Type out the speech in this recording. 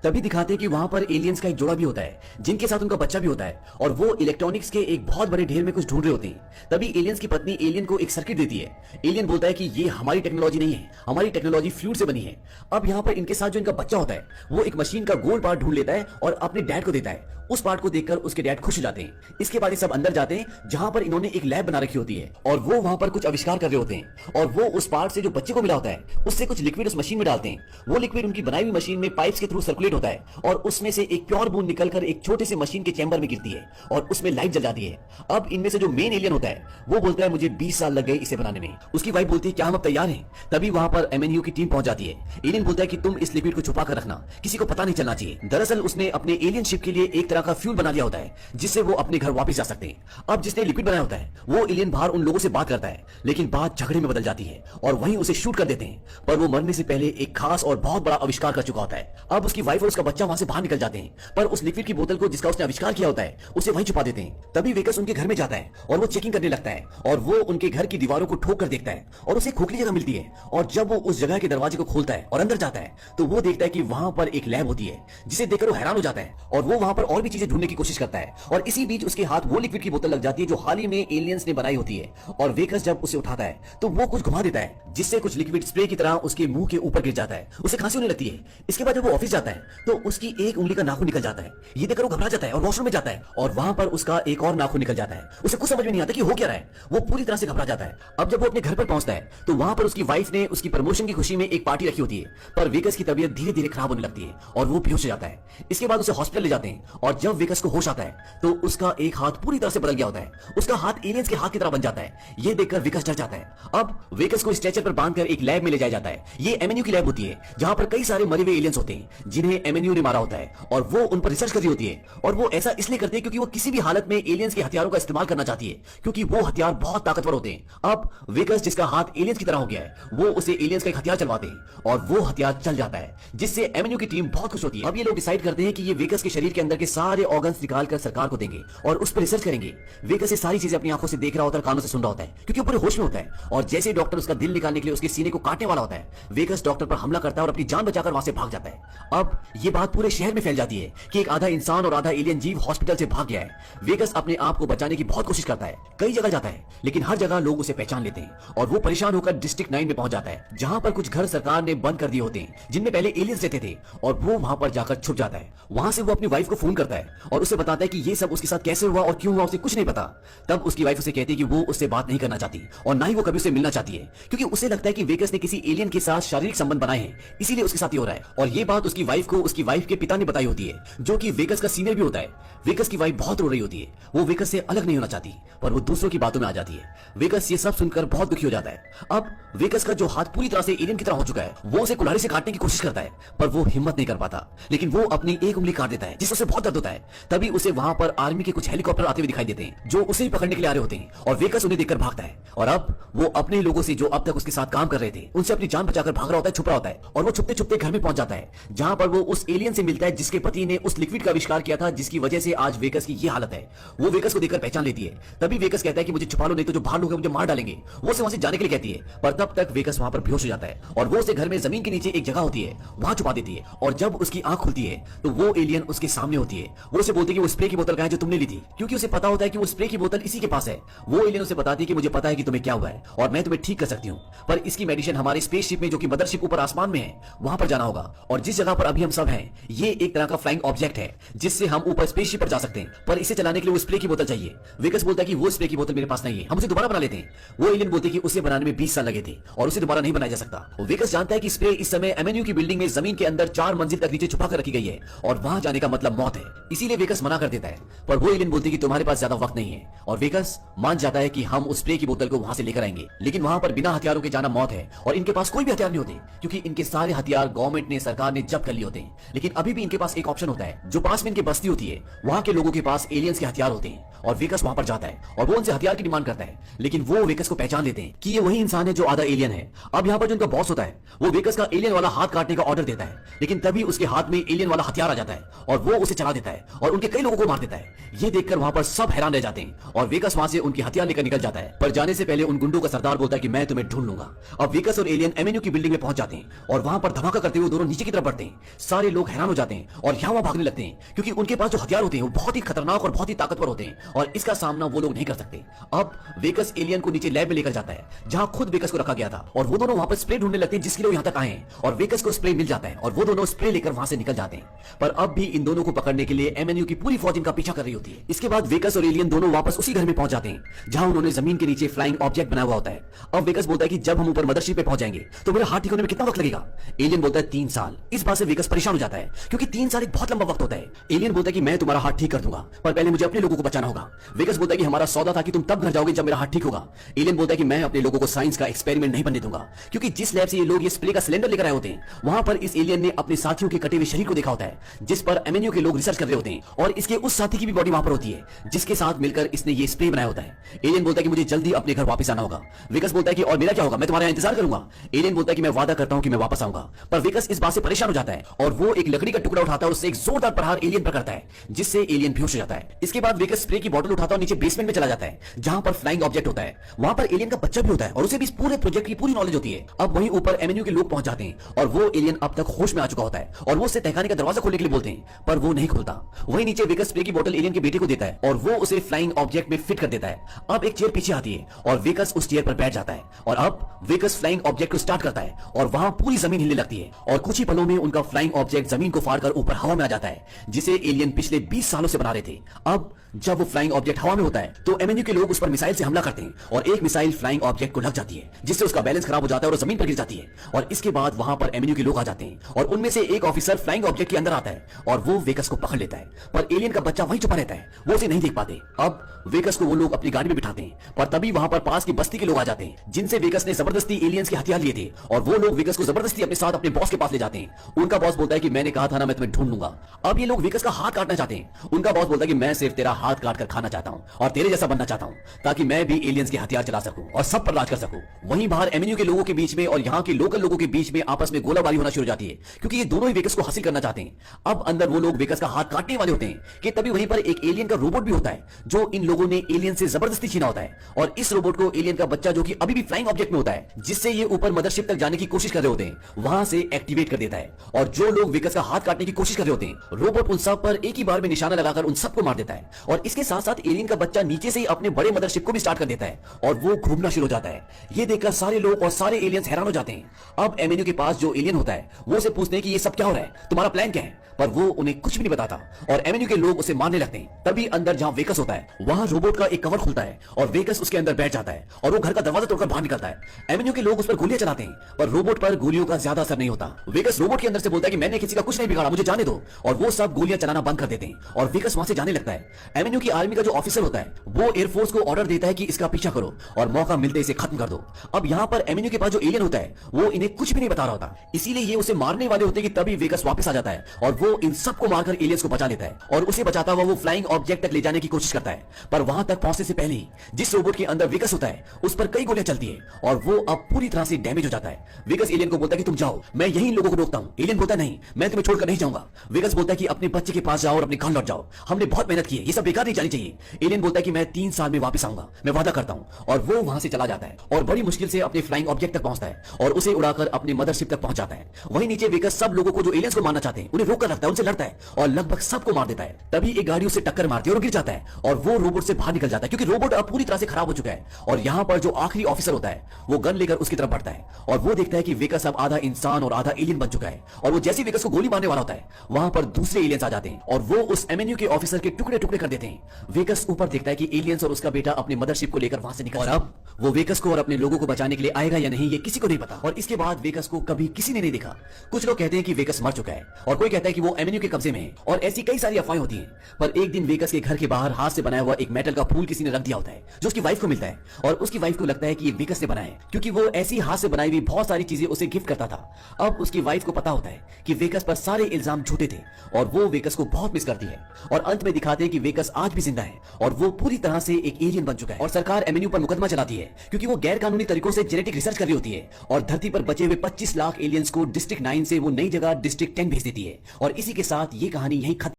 तभी दिखाते हैं कि वहां पर एलियंस का एक जोड़ा भी होता है जिनके साथ उनका बच्चा भी होता है और वो इलेक्ट्रॉनिक्स के एक बहुत बड़े ढेर में कुछ ढूंढ रहे होते हैं। तभी एलियंस की पत्नी एलियन को एक सर्किट देती है। एलियन बोलता है कि ये हमारी टेक्नोलॉजी नहीं है, हमारी टेक्नोलॉजी फ्लूइड से बनी है। अब यहाँ पर इनके साथ जो इनका बच्चा होता है वो एक मशीन का गोल पार्ट ढूंढ लेता है और अपने डैड को देता है। उस पार्ट को देखकर उसके डैड खुश हो जाते हैं। इसके बाद ये सब अंदर जाते हैं जहां पर इन्होंने एक लैब बना रखी होती है और वो वहां पर कुछ आविष्कार कर रहे होते हैं और वो उस पार्ट से जो बच्चे को मिला होता है उससे कुछ लिक्विड उस मशीन में डालते हैं। वो लिक्विड उनकी बनाई हुई मशीन में पाइप्स के थ्रू सर्कुलेट होता है और उसमें से एक प्योर बूंद निकलकर एक छोटे से मशीन के चैम्बर में गिरती है और उसमें लाइट जल जाती है। अब इनमें से जो मेन एलियन होता है वो बोलता है मुझे 20 साल लग गए इसे बनाने में। उसकी वाइफ बोलती है क्या हम अब तैयार हैं? तभी वहां पर एमएनयू की टीम पहुंच जाती है। एलियन बोलता है कि तुम इस लिक्विड को छुपा कर रखना, किसी को पता नहीं चलना चाहिए। दरअसल उसने अपने एलियन शिप के लिए एक तरह का फ्यूल बना लिया होता है जिससे वो अपने घर वापस जा सकते हैं। अब जिसने लिक्विड बनाया होता है वो एलियन बाहर उन लोगों से बात करता है लेकिन बात झगड़े में बदल जाती है और वहीं उसे शूट कर देते हैं। पर वो मरने से पहले एक खास और बहुत बड़ा आविष्कार कर चुका होता है। अब उसकी वाइफ और उसका बच्चा वहां से बाहर निकल जाते हैं पर उस लिक्विड की बोतल को जिसका उसने आविष्कार किया होता है उसे वहीं छुपा देते हैं। तभी वेकस उनके घर में जाता है और वो चेकिंग करने लगता है और वो उनके घर की दीवारों को ठोक कर देखता है और उसे खोखली जगह मिलती है। और जब वो उस जगह के दरवाजे को खोलता है और अंदर जाता है तो वो देखता है कि वहां पर एक लैब होती है जिसे देखकर वो हैरान हो जाता है और वो वहां पर और भी चीजें ढूंढने की कोशिश करता है। और इसी बीच उसके हाथ वो लिक्विड की बोतल लग जाती है जो हाल ही में एलियंस ने बनाई होती है और वेकस जब उसे उठाता है तो वो कुछ घुमा देता है जिससे कुछ लिक्विड स्प्रे की तरह उसके मुंह के ऊपर गिर जाता है। उसे खांसी होने लगती है। इसके बाद जब वो ऑफिस जाता है तो उसकी एक उंगली का नाखून निकल जाता है। ये देखकर वो घबरा जाता है और वॉशरूम में जाता है और वहां पर उसका एक और नाखून निकल जाता है। उसे कुछ समझ में नहीं आता कि हो क्या रहा है। वो पूरी तरह से घबरा जाता है। अब जब वो अपने घर पर पहुंचता है तो वहां पर उसकी वाइफ ने उसकी प्रमोशन की खुशी में एक पार्टी रखी होती है पर वेकस की तबीयत धीरे धीरे खराब होने लगती है और वो बेहोश हो जाता है। इसके बाद उसे हॉस्पिटल ले जाते हैं और जब वेकस को होश आता है तो उसका एक हाथ पूरी तरह से बदल गया होता है। उसका हाथ एलियंस के हाथ की तरह बन जाता है। ये देखकर वेकस डर जाता है। अब वेकस को स्ट्रेचर पर बांधकर एक लैब में ले जाया जाता है। ये एमएनयू की लैब होती है जहां पर कई सारे मरे हुए एलियंस होते हैं जिन्हें एमएनयू ने मारा होता है और वो उन पर रिसर्च कर रही होती है। और वो ऐसा इसलिए करते हैं क्योंकि वो किसी भी हालत में एलियंस के हथियारों का इस्तेमाल करना चाहती है क्योंकि वो हथियार बहुत ताकतवर होते हैं। अब वेकस जिसका हाथ एलियंस की तरह हो गया है वो उसे एलियंस का एक हथियार चलवाते हैं और वो हथियार चल जाता है जिससे एमएनयू की टीम बहुत खुश होती है। अब ये लोग डिसाइड करते हैं कि ये वेकस के शरीर के अंदर के सारे ऑर्गन्स निकालकर सरकार को देंगे और उस पर रिसर्च करेंगे। वेकस ये सारी चीजें अपनी आंखों से देख रहा होता है, कानों से सुन रहा होता है क्योंकि वो पूरे होश में होता है। और जैसे डॉक्टर उसका दिल निकालने के लिए उसके सीने को काटने वाला होता है वेकस डॉक्टर पर हमला करता है और अपनी जान बचाकर वहां से भाग जाता है। अब ये बात पूरे शहर में फैल जाती है कि एक आधा इंसान और आधा एलियन जीव हॉस्पिटल से भाग गया है। वेकस अपने आप को बचाने की बहुत कोशिश करता है, कई जगह जाता है लेकिन हर जगह लोग उसे पहचान लेते हैं और वो परेशान होकर डिस्ट्रिक्ट 9 में पहुंच जाता है जहां पर कुछ घर सरकार ने बंद कर दिए होते हैं जिनमें पहले एलियंस रहते थे और वो वहां पर जाकर छुप जाता है। वहां से वो अपनी वाइफ को फोन करता है और उसे बताता है कि ये सब उसके साथ कैसे हुआ और क्यों हुआ उसे कुछ नहीं पता। तब उसकी वाइफ उसे कहती है कि वो उससे बात नहीं करना चाहती और ना ही वो कभी उससे मिलना चाहती है क्योंकि उसे लगता है कि वेकस ने किसी एलियन के साथ शारीरिक संबंध बनाए हैं इसीलिए उसके साथ ये हो रहा है। और ये बात उसकी वाइफ को उसकी वाइफ के पिता ने बताई होती है जो कि वेकस का सीनियर भी होता है। वेकस की वाइफ बहुत रो रही होती है। वो वेकस से अलग नहीं होना चाहती पर वो दूसरों की बातों में आ जाती है। वेकस ये सब सुनकर बहुत दुखी हो जाता है। अब वेकस का जो हाथ पूरी तरह से एलियन की तरह हो चुका है वो उसे कुल्हाड़ी से काटने की कोशिश करता है पर वो हिम्मत नहीं कर पाता लेकिन वो अपनी एक उंगली काट देता है जिससे उसे बहुत दर्द होता है। तभी उसे वहां पर आर्मी के कुछ हेलीकॉप्टर आते हुए दिखाई देते हैं जो उसे पकड़ने के लिए आ रहे होते हैं और वेकस उन्हें देखकर भागता है। और अब वो अपने लोगों से जो अब तक उसके साथ काम कर रहे थे उनसे अपनी जान बचाकर भाग रहा होता है, छुप रहा होता है और वो छुपते छुपते घर में पहुंच जाता है जहां पर वो उस एलियन से मिलता है जिसके पति ने उस लिक्विड का आविष्कार किया था जिसकी वजह से आज वेकस की ये हालत है। वो वेकस को देखकर पहचान लेती है। तभी वेकस कहता है कि मुझे छुपा लो नहीं तो जो बाहर लोग हैं मुझे मार डालेंगे। वो उसे वहां से जाने के लिए कहती है पर तब तक वेकस वहां पर बेहोश हो जाता है और वो उसे घर में जमीन के नीचे एक जगह होती है वहां छुपा देती है। और जब उसकी आंख खुलती है तो वो एलियन उसके सामने होती है। वो उसे बोलती है कि वो स्प्रे की बोतल कहां है जो तुमने ली थी क्योंकि उसे पता होता है कि वो स्प्रे की बोतल इसी के पास है। वो एलियन उसे बताती है कि मुझे पता है कि तुम्हें क्या हुआ है और मैं तुम्हें ठीक कर सकती हूँ पर इसकी मेडिसिन हमारे स्पेसशिप में जो कि मदरशिप ऊपर आसमान में है वहां पर जाना होगा। और जिस जगह पर अभी हम सब हैं ये एक तरह का फ्लाइंग ऑब्जेक्ट है जिससे हम ऊपर स्पेसशिप पर जा सकते हैं पर इसे चलाने के लिए वो स्प्रे की बोतल चाहिए। वेकस बोलता है कि वो स्प्रे की बोतल मेरे पास नहीं है, हम उसे दोबारा बना लेते हैं। वो एलियन बोलती है कि उसे बनाने में 20 साल लगे थे और उसे दोबारा नहीं बनाया जा सकता। वेकस जानता है कि स्प्रे इस समय एमएनयू की बिल्डिंग में जमीन के अंदर 4 मंजिल तक नीचे छुपा कर रखी गई है और वहां जाने का मतलब मौत है इसीलिए वेकस मना कर देता है। पर वो एलियन बोलती है कि तुम्हारे पास ज्यादा वक्त नहीं है और वेकस मान जाता है कि हम उस स्प्रे की बोतल को वहां से लेकर आएंगे लेकिन वहां पर बिना हथियारों के जाना मौत है और इनके पास कोई भी हथियार नहीं होते क्योंकि इनके सारे हथियार गवर्नमेंट ने सरकार ने जब्त कर लिए होते हैं। लेकिन अभी भी इनके पास एक ऑप्शन होता है जो पास में इनकी बस्ती होती है वहां के लोगों के पास एलियंस के हथियार होते हैं और वेकस वहां पर जाता है और वो उनसे हथियार की डिमांड करता है, लेकिन वो वेकस को पहचान लेते हैं कि ये वही इंसान है जो आधा एलियन है। अब यहाँ पर जो उनका बॉस होता है वो वेकस का एलियन वाला हाथ काटने का ऑर्डर देता है, लेकिन तभी उसके हाथ में एलियन वाला हथियार आ जाता है और वो उसे चला देता है और उनके कई लोगों को मार देता है। ये देखकर वहां पर सब हैरान रह जाते हैं और वेकस वहां से उनके हथियार लेकर निकल जाता है, पर जाने से पहले उन गुंडों का सरदार बोलता है कि मैं तुम्हें ढूंढ लूंगा। अब वेकस और एलियन एमएनयू की बिल्डिंग में पहुंच जाते हैं और वहां पर धमाका करते हुए दोनों नीचे की तरफ बढ़ते हैं। सारे लोग हैरान हो जाते हैं और यहाँ भागने लगते हैं, क्योंकि उनके पास जो हथियार होते हैं वो बहुत ही खतरनाक और बहुत ही ताकतवर होते हैं और इसका सामना वो लोग नहीं कर सकते। अब वेकस एलियन को नीचे लैब में लेकर जाता है जहां खुद वेकस को रखा गया था और वो दोनों वहां पर स्प्रे ढूंढने लगते हैं जिसके लिए यहाँ तक आए हैं और वेकस को स्प्रे मिल जाता है और वो दोनों स्प्रे लेकर वहां से निकल जाते हैं। पर अब भी इन दोनों को पकड़ने के लिए एमएनयू की पूरी फौज इनका पीछा कर रही होती है। इसके बाद वेकस और एलियन दोनों वापस उसी घर में पहुंच जाते हैं जहां उन्होंने जमीन के नीचे फ्लाइंग ऑब्जेक्ट बनाया हुआ होता है। अब वेकस बोलता है कि जब हम ऊपर मदरशिप पे पहुंच जाएंगे तो मेरा हाथ ठीक होने में कितना वक्त लगेगा? एलियन बोलता है 3 साल। इस बात से वेकस परेशान हो जाता है क्योंकि 3 साल एक बहुत लंबा वक्त होता है। एलियन बोलता है कि मैं तुम्हारा हाथ ठीक कर दूंगा, पर पहले मुझे अपने लोगों को बचाना होगा। वेकस बोलता है कि हमारा सौदा था कि तुम तब घर जाओगे जब मेरा हाथ ठीक होगा। एलियन बोलता है कि मैं अपने लोगों को साइंस का एक्सपेरिमेंट नहीं बनने दूंगा, क्योंकि जिस लैब से ये लोग ये स्प्रे का सिलेंडर लेकर आए होते हैं वहां पर इस एलियन ने अपने साथियों के कटे हुए शरीर को देखा होता है जिस पर एमएनयू के लोग रिसर्च कर रहे होते हैं और इसके उस साथी की भी बॉडी वहां पर होती है जिसके साथ मिलकर इसने ये स्प्रे बनाया होता है। एलियन बोलता है कि मुझे जल्दी अपने घर वापस आना होगा। वेकस बोलता है कि और मेरा क्या होगा, मैं तुम्हारा इंतजार करूंगा। एलियन बोलता है कि मैं वादा करता हूं कि मैं वापस आऊंगा, पर वेकस इस बात से परेशान हो जाता है और वो एक लकड़ी का टुकड़ा उठाता है और उससे एक जोरदार प्रहार एलियन पर करता है जिससे एलियन बेहोश हो जाता है। इसके बाद वेकस स्प्रे की बोतल उठाता है और नीचे बेसमेंट में चला जाता है जहां पर फ्लाइंग ऑब्जेक्ट होता है। वहां पर एलियन का बच्चा भी होता है और उसे भी इस पूरे प्रोजेक्ट की पूरी नॉलेज होती है। अब वहीं ऊपर एमएनयू के लोग पहुंच जाते हैं और वो एलियन अब तक होश में आ चुका होता है और वो उससे तहखाने का दरवाजा खोलने के लिए बोलते हैं, पर वो नहीं खोलता। वहीं नीचे वेकस स्प्रे की बोतल एलियन के बेटे को देता है और वो उसे फ्लाइंग ऑब्जेक्ट में फिट कर देता है। अब एक चेयर पीछे आती है और वेकस उस चेयर पर बैठ जाता है और अब वेकस फ्लाइंग ऑब्जेक्ट को स्टार्ट करता है और वहां पूरी जमीन हिलने लगती है और कुछ ही पलों में उनका फ्लाइंग ऑब्जेक्ट जमीन को फाड़कर ऊपर हवा में आ जाता है जिसे एलियन पिछले 20 सालों से बना रहे थे। अब जब वो फ्लाइंग ऑब्जेक्ट हवा में होता है तो एमएनयू के लोग उस पर मिसाइल से हमला करते हैं और एक मिसाइल फ्लाइंग ऑब्जेक्ट को लग जाती है जिससे उसका बैलेंस खराब हो जाता है और जमीन पर गिर जाती है। और इसके बाद वहां पर एमएनयू के लोग आ जाते हैं और उनमें से एक ऑफिसर फ्लाइंग ऑब्जेक्ट के अंदर आता है और वो वेकस को पकड़ लेता है, पर एलियन का बच्चा वहीं छुपा रहता है, वो उसे नहीं देख पाते। अब वेकस को वो लोग अपनी गाड़ी में बिठाते हैं, पर तभी वहां पर पास की बस्ती के लोग आ जाते हैं जिनसे वेकस ने जबरदस्ती एलियंस के हथियार लिए थे और वो लोग वेकस को जबरदस्ती अपने साथ अपने बॉस के पास ले जाते हैं। उनका बॉस बोलता है कि मैंने कहा था ना मैं तुम्हें ढूंढ लूंगा। अब ये लोग वेकस का हाथ काटना चाहते हैं। उनका बॉस बोलता है कि मैं सिर्फ तेरा हाथ काट कर खाना चाहता हूं और तेरे जैसा बनना चाहता हूं ताकि मैं भी एलियंस के हथियार चला सकूं और सब पर राज कर सकूं। वहीं बाहर एमएनयू के लोगों के बीच में और यहाँ के लोकल लोगों के बीच में आपस में गोलाबारी होना शुरू हो जाती है क्योंकि ये दोनों ही वेकस को हासिल करना चाहते हैं। अब अंदर वो लोग वेकस का हाथ काटने वाले होते हैं कि तभी वहीं पर एक एलियन का रोबोट भी होता है जो इन लोगों ने एलियन से जबरदस्ती छीना होता है और इस रोबोट को एलियन का बच्चा जो कि अभी भी फ्लाइंग ऑब्जेक्ट में होता है जिससे ये ऊपर मदरशिप तक जाने की कोशिश कर रहे होते हैं वहां से एक्टिवेट कर देता है और जो लोग वेकस का हाथ काटने की कोशिश कर रहे होते हैं रोबोट उन सब पर एक ही बार में निशाना लगाकर उन सबको मार देता है और इसके साथ साथ एलियन का बच्चा नीचे से ही अपने बड़े मदरशिप को भी स्टार्ट कर देता है और वो घूमना शुरू हो जाता है। ये देखकर सारे लोग और सारे एलियंस हैरान हो जाते हैं। अब एमएनयू के पास जो एलियन होता है वो उसे पूछते हैं कि ये सब क्या हो रहा है, तुम्हारा प्लान क्या है, पर वो उन्हें कुछ भी नहीं बताता और एमएनयू के लोग उसे मारने लगते हैं। तभी अंदर जहां वेकस होता है वहां रोबोट का एक कवर खुलता है और वेकस उसके अंदर बैठ जाता है और वो घर का दरवाजा तोड़कर बाहर निकलता है। एमएनयू के लोग उस पर गोलियां चलाते हैं पर रोबोट पर गोलियों का ज्यादा असर नहीं होता। वेकस रोबोट के अंदर से बोलता है कि मैंने किसी का कुछ नहीं बिगाड़ा, मुझे जाने दो, और वो सब गोलियां चलाना बंद कर देते हैं और वेकस वहां से जाने लगता है। एमएनयू की आर्मी का जो ऑफिसर होता है वो एयरफोर्स को ऑर्डर देता है कि इसका पीछा करो और मौका मिलते इसे खत्म कर दो। अब यहाँ पर एमएनयू के पास जो एलियन होता है वो इन्हें कुछ भी नहीं बता रहा होता, इसीलिए ये उसे मारने वाले होते कि तभी वेकस वापस आ जाता है और वो इन सबको मारकर एलियंस को बचा लेता है और उसे बचाता हुआ वो फ्लाइंग ऑब्जेक्ट तक ले जाने की कोशिश करता है। पर वहां तक पहुंचने से पहले ही जिस रोबोट के अंदर वेकस होता है उस पर कई गोलियां चलती है और वो अब पूरी तरह से डैमेज हो जाता है। वेकस एलियन को बोलता है कि तुम जाओ, मैं यही लोगों को रोकता हूं। एलियन बोलता है नहीं, मैं तुम्हें छोड़कर नहीं जाऊंगा। वेकस बोलता है कि अपने बच्चे के पास जाओ और अपने घर लौट जाओ, हमने बहुत मेहनत की है, ये सब बेकार नहीं जानी चाहिए। एलियन बोलता है कि मैं 3 साल में वापस आऊंगा, मैं वादा करता हूं। और वो वहां से चला जाता है और बड़ी मुश्किल से अपने फ्लाइंग ऑब्जेक्ट तक पहुंचता है और उसे उड़ाकर अपने मदरशिप तक पहुंच जाता है। वहीं नीचे वेकस सब लोगों को जो एलियंस को मारना चाहते हैं उन्हें रोक कर रखता है, उनसे लड़ता है और लगभग सबको मार देता है। तभी एक गाड़ी उसे टक्कर मारती है और गिर जाता है और वो रोबोट से बाहर निकल जाता है क्योंकि रोबोट अब पूरी तरह से खराब हो चुका है। और यहाँ पर जो आखिरी ऑफिसर होता है वो गन लेकर उसकी तरफ बढ़ता है और वो देखता है कि वेकस अब आधा इंसान और आधा एलियन बन चुका है और वो जैसे वेकस को गोली मारने वाला होता है वहां पर दूसरे एलियंस आ जाते हैं और वो उस एमएनयू के ऑफिसर के टुकड़े टुकड़े कर देते हैं। वेकस ऊपर देखता है कि एलियंस और उसका बेटा अपने मदरशिप को लेकर वहां से निकल, और अब वो वेकस को और अपने लोगों को बचाने के लिए आएगा या नहीं ये किसी को नहीं पता। और इसके बाद वेकस को कभी किसी ने नहीं देखा। कुछ लोग कहते हैं कि वेकस मर चुका है और कोई कहता है कि वो वो एवेन्यू के कब्जे में है और ऐसी कई सारी अफवाहें होती हैं। पर एक दिन वेगस के घर के बाहर हाथ से बनाया हुआ एक मेटल का फूल किसी ने रख दिया होता है जो उसकी वाइफ को मिलता है और उसकी वाइफ को लगता है कि ये वेगस ने बनाया है क्योंकि वो ऐसी हाथ से बनाई हुई बहुत सारी चीजें उसे गिफ्ट करता था। अब उसकी वाइफ को पता होता है कि वेगस पर सारे इल्जाम झूठे थे और वो वेगस को बहुत मिस करती है और अंत में दिखाते हैं कि वेगस आज भी जिंदा है और वो पूरी तरह से एक एलियन बन चुका है और सरकार एवेन्यू पर मुकदमा चलाती है क्योंकि वो गैर कानूनी तरीकों से जेनेटिक रिसर्च कर रही होती है और धरती पर बचे हुए 25 लाख एलियंस को डिस्ट्रिक्ट 9 से वो नई जगह डिस्ट्रिक्ट 10 भेज देती है और इसी के साथ ये कहानी यहीं खत्म।